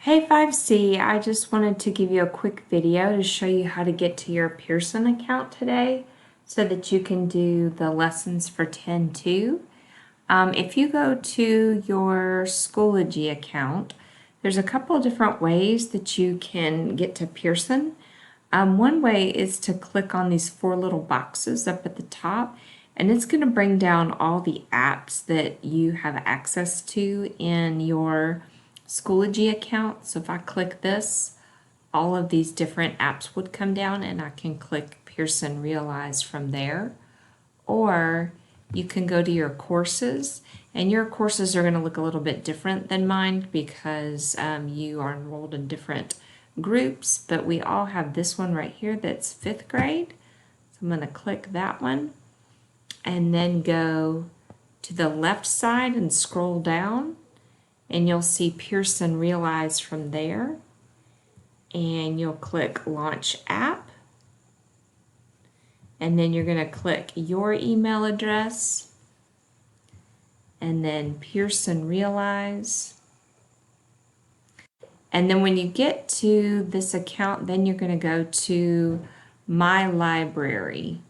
Hey 5C, I just wanted to give you a quick video to show you how to get to your Pearson account today so that you can do the lessons for 10-2. If you go to your Schoology account, there's a couple of different ways that you can get to Pearson. One way is to click on these four little boxes up at the top, and it's going to bring down all the apps that you have access to in your Schoology account. So if I click this, all of these different apps would come down, and I can click Pearson Realize from there. Or you can go to your courses, and your courses are going to look a little bit different than mine because you are enrolled in different groups, but we all have this one right here that's 5th grade. So I'm going to click that one and then go to the left side and scroll down, and you'll see Pearson Realize from there, and you'll click Launch App, and then you're going to click your email address and then Pearson Realize. And then when you get to this account, then you're going to go to My Library.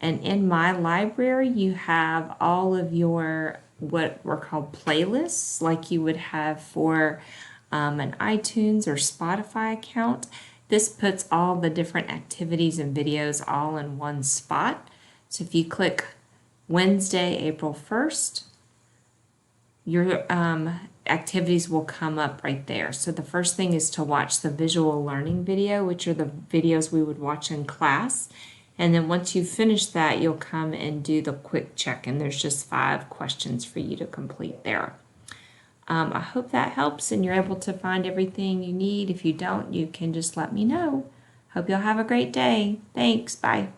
And in My Library, you have all of your what were called playlists, like you would have for an iTunes or Spotify account. This puts all the different activities and videos all in one spot. So if you click Wednesday, April 1st, your activities will come up right there. So the first thing is to watch the visual learning video, which are the videos we would watch in class. And then once you finish that, you'll come and do the quick check, and there's just 5 questions for you to complete there. I hope that helps and you're able to find everything you need. If you don't, you can just let me know. Hope you'll have a great day. Thanks. Bye.